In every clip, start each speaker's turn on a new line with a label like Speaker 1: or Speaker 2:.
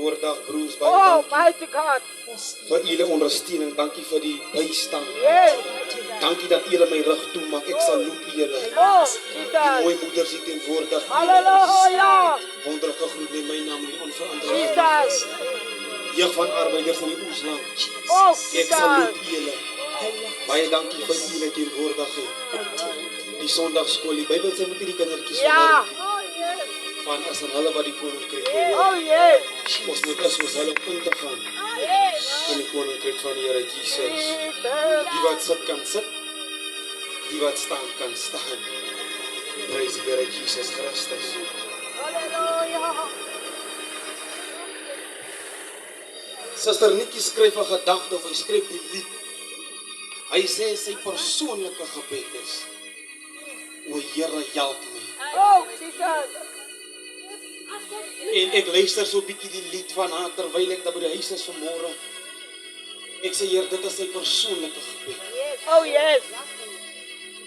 Speaker 1: voordag, broers. Baie
Speaker 2: Oh,
Speaker 1: dankie
Speaker 2: mighty God.
Speaker 1: vir julle ondersteuning. Dankie vir die bystand.
Speaker 2: Yes.
Speaker 1: Dankie dat julle my rug toemaak. Ek saluut julle.
Speaker 2: Oh,
Speaker 1: Die
Speaker 2: Jesus.
Speaker 1: mooi moeders hier teenwoordig.
Speaker 2: Hallelujah.
Speaker 1: Wonderlike groet in my naam, die onveranderlike.
Speaker 2: Jesus.
Speaker 1: Jeug van arbeiders in die Oosland.
Speaker 2: Oh,
Speaker 1: Ek saluut
Speaker 2: Jesus.
Speaker 1: julle. Baie dankie vir julle teenwoordigheid. Die Sondagskool, die Bybel sê moet die kindertjies
Speaker 2: Ja.
Speaker 1: van as en hulle wat die koninkryk
Speaker 2: Oh, yes.
Speaker 1: ons moet is ons hulle in te gaan in die koninkryk van die Here Jesus.
Speaker 2: Jesus.
Speaker 1: Die wat sit kan sit, die wat staan kan staan. Prys die Here Jesus Christus.
Speaker 2: Hallelujah.
Speaker 1: Suster Nikkie skryf 'n gedagte of hy skryf die lied. Hy sê sy persoonlike gebed is: O Here, help my.
Speaker 2: Oh, Jesus.
Speaker 1: En ek luister so 'n bietjie die lied van haar terwyl ek daar by die huis is vanmôre. Ek sê Heer, dit is sy persoonlike gebed.
Speaker 2: Oh, yes.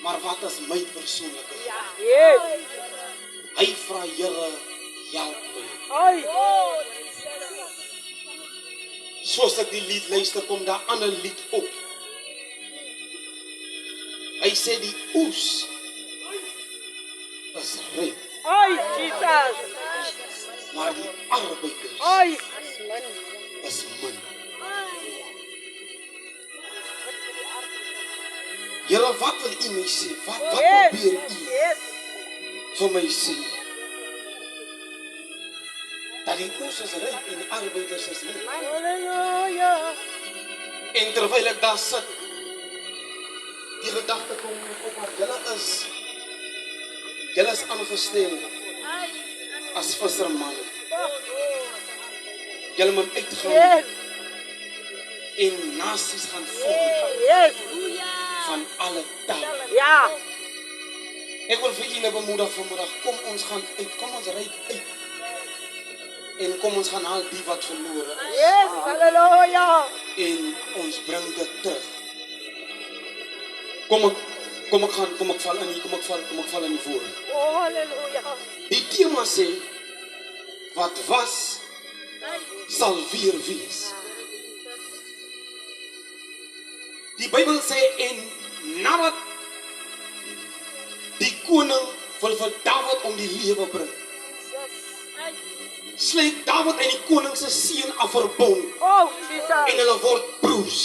Speaker 1: Maar wat is my persoonlike gebed?
Speaker 2: Yes.
Speaker 1: Hy vra Here, help my.
Speaker 2: Ay.
Speaker 1: Soos ek die lied luister, kom daar 'n ander lied op. Hy sê die oes is ryp,
Speaker 2: Ay, Jesus.
Speaker 1: maar die arbeiders
Speaker 2: Ay.
Speaker 1: is min. Here, wat wil U my sê? Wat
Speaker 2: Yes.
Speaker 1: probeer U
Speaker 2: Yes.
Speaker 1: vir my sê? Dat die oes is ryp en die arbeiders is min.
Speaker 2: Hallelujah.
Speaker 1: En terwyl ek daar sit, die gedagte kom op maar julle is aangestel as vissermanne. Julle moet uitgaan
Speaker 2: Yes.
Speaker 1: en nasies gaan volg
Speaker 2: Yes.
Speaker 1: van alle tale.
Speaker 2: Ja.
Speaker 1: Ek wil vir julle bemoedig vanmiddag, kom ons gaan uit, kom ons ry uit. En kom ons gaan haal die wat verlore is.
Speaker 2: Yes. Hallelujah.
Speaker 1: En ons bring dit terug. Kom ek val in die woord.
Speaker 2: Oh, hallelujah.
Speaker 1: Die tema sê, wat was, sal weer wees. Die Bybel sê, en nadat die koning wil vir Dawid om die lewe bring, sluit Dawid en die koning se seun af verbond
Speaker 2: Oh,
Speaker 1: en
Speaker 2: Jesus.
Speaker 1: hulle word broers.